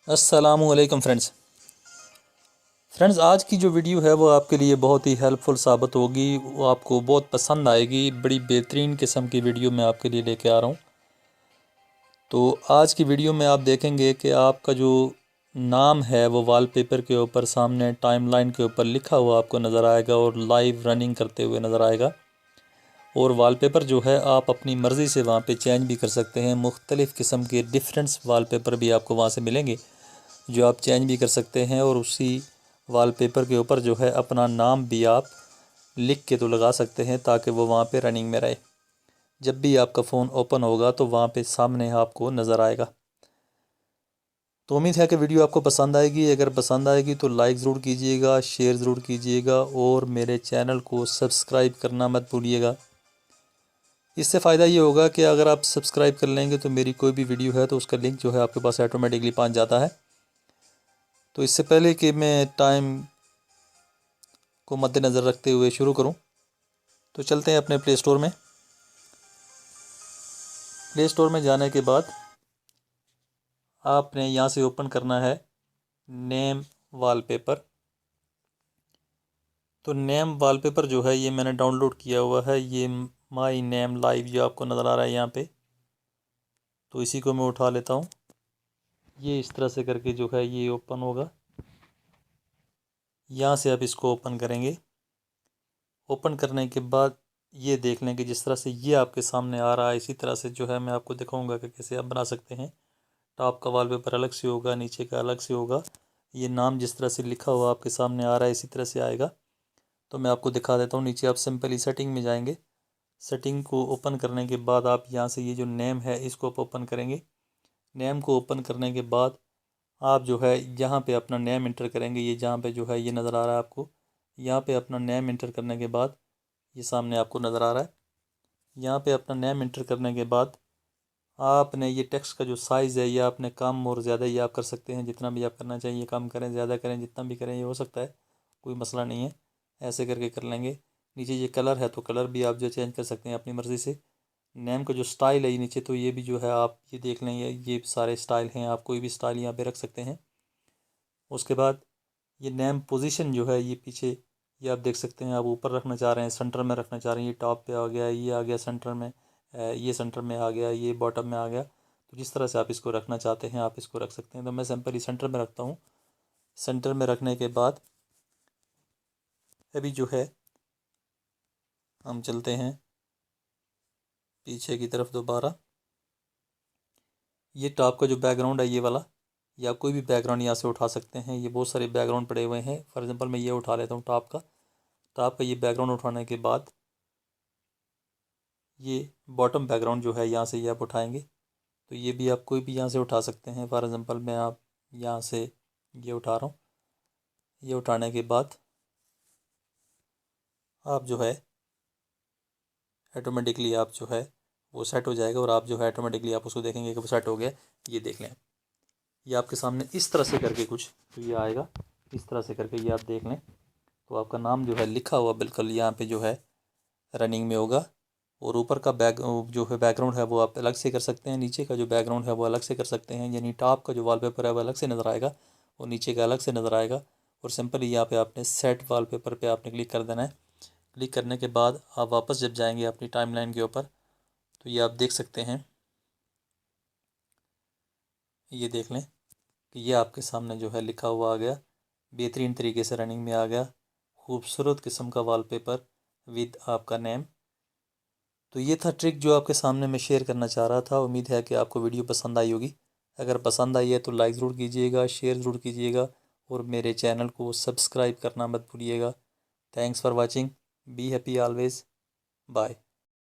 अस्सलामुअलैकुम फ्रेंड्स, आज की जो वीडियो है वो आपके लिए बहुत ही हेल्पफुल साबित होगी। वो आपको बहुत पसंद आएगी। बड़ी बेहतरीन किस्म की वीडियो मैं आपके लिए लेके आ रहा हूँ। तो आज की वीडियो में आप देखेंगे कि आपका जो नाम है वो वॉलपेपर के ऊपर सामने टाइमलाइन के ऊपर लिखा हुआ आपको नज़र आएगा और लाइव रनिंग करते हुए नज़र आएगा। और वॉलपेपर जो है आप अपनी मर्ज़ी से वहाँ पे चेंज भी कर सकते हैं। मुख्तलिफ़ किस्म के डिफरेंट्स वॉलपेपर भी आपको वहाँ से मिलेंगे जो आप चेंज भी कर सकते हैं। और उसी वॉलपेपर के ऊपर जो है अपना नाम भी आप लिख के तो लगा सकते हैं ताकि वो वहाँ पे रनिंग में रहे। जब भी आपका फ़ोन ओपन होगा तो वहाँ पे सामने आपको नज़र आएगा। तो उम्मीद है कि वीडियो आपको पसंद आएगी। अगर पसंद आएगी तो लाइक ज़रूर कीजिएगा, शेयर ज़रूर कीजिएगा और मेरे चैनल को सब्सक्राइब करना मत भूलिएगा। इससे फ़ायदा ये होगा कि अगर आप सब्सक्राइब कर लेंगे तो मेरी कोई भी वीडियो है तो उसका लिंक जो है आपके पास ऑटोमेटिकली पहुँच जाता है। तो इससे पहले कि मैं टाइम को मद्देनज़र रखते हुए शुरू करूं, तो चलते हैं अपने प्ले स्टोर में। प्ले स्टोर में जाने के बाद आपने यहाँ से ओपन करना है नेम वॉलपेपर। तो नेम वॉलपेपर जो है ये मैंने डाउनलोड किया हुआ है। ये माई नेम लाइव जो आपको नज़र आ रहा है यहाँ पे, तो इसी को मैं उठा लेता हूँ। ये इस तरह से करके जो है ये ओपन होगा। यहाँ से आप इसको ओपन करेंगे। ओपन करने के बाद ये देख लें कि जिस तरह से ये आपके सामने आ रहा है इसी तरह से जो है मैं आपको दिखाऊंगा कि कैसे आप बना सकते हैं। टॉप का वॉलपेपर अलग से होगा, नीचे का अलग से होगा। ये नाम जिस तरह से लिखा हुआ आपके सामने आ रहा है इसी तरह से आएगा। तो मैं आपको दिखा देता हूँ। नीचे आप सिंपली सेटिंग में जाएंगे। सेटिंग को ओपन करने के बाद आप यहाँ से ये जो नेम है इसको आप ओपन करेंगे। नेम को ओपन करने के बाद आप जो है यहाँ पे अपना नेम इंटर करेंगे। ये जहाँ पे जो है ये नज़र आ रहा है आपको, यहाँ पे अपना नेम इंटर करने के बाद ये सामने आपको नज़र आ रहा है। यहाँ पे अपना नेम इंटर करने के बाद आपने ये टेक्स्ट का जो साइज़ है ये आपने कम और ज़्यादा ये आप कर सकते हैं। जितना भी आप करना चाहिए, कम करें ज़्यादा करें, जितना भी करें ये हो सकता है, कोई मसला नहीं है। ऐसे करके कर लेंगे। नीचे ये कलर है तो कलर भी आप जो चेंज कर सकते हैं अपनी मर्ज़ी से। नेम का जो स्टाइल है ये नीचे, तो ये भी जो है आप ये देख लें, ये सारे स्टाइल हैं। आप कोई भी स्टाइल यहाँ पे रख सकते हैं। उसके बाद ये नेम पोजीशन जो है ये पीछे ये आप देख सकते हैं। आप ऊपर रखना चाह रहे हैं, सेंटर में रखना चाह रहे हैं, ये टॉप पे आ गया, ये आ गया सेंटर में, ये सेंटर में आ गया, ये बॉटम में आ गया। तो जिस तरह से आप इसको रखना चाहते हैं आप इसको रख सकते हैं। तो मैं सिंपली सेंटर में रखता हूँ। सेंटर में रखने के बाद अभी जो है हम चलते हैं पीछे की तरफ दोबारा। ये टॉप का जो बैकग्राउंड है ये वाला, या कोई भी बैकग्राउंड यहाँ से उठा सकते हैं। ये बहुत सारे बैकग्राउंड पड़े हुए हैं। फॉर एग्जांपल मैं ये उठा लेता हूँ टॉप का ये बैकग्राउंड उठाने के बाद ये बॉटम बैकग्राउंड जो है यहाँ से ये आप उठाएंगे। तो ये भी आप कोई भी यहाँ से उठा सकते हैं। फॉर एग्जांपल मैं आप यहाँ से ये उठा रहा हूँ। ये उठाने के बाद आप जो है ऑटोमेटिकली आप जो है वो सेट हो जाएगा और आप जो है ऑटोमेटिकली आप उसको देखेंगे कि वो सेट हो गया। ये देख लें, ये आपके सामने इस तरह से करके कुछ तो ये आएगा। इस तरह से करके ये आप देख लें तो आपका नाम जो है लिखा हुआ बिल्कुल यहाँ पे जो है रनिंग में होगा। और ऊपर का बैक जो है बैकग्राउंड है वो आप अलग से कर सकते हैं, नीचे का जो बैकग्राउंड है वो अलग से कर सकते हैं। यानी टॉप का जो वॉलपेपर है वो अलग से नज़र आएगा और नीचे का अलग से नज़र आएगा। और सिंपली यहाँ पे आपने सेट वॉलपेपर पे आपने क्लिक कर देना है। क्लिक करने के बाद आप वापस जब जाएंगे अपनी टाइमलाइन के ऊपर तो ये आप देख सकते हैं, ये देख लें कि ये आपके सामने जो है लिखा हुआ आ गया। बेहतरीन तरीके से रनिंग में आ गया। खूबसूरत किस्म का वॉलपेपर विद आपका नेम। तो ये था ट्रिक जो आपके सामने मैं शेयर करना चाह रहा था। उम्मीद है कि आपको वीडियो पसंद आई होगी। अगर पसंद आई है तो लाइक ज़रूर कीजिएगा, शेयर ज़रूर कीजिएगा और मेरे चैनल को सब्सक्राइब करना मत भूलिएगा। Thanks for watching. Be happy always. Bye.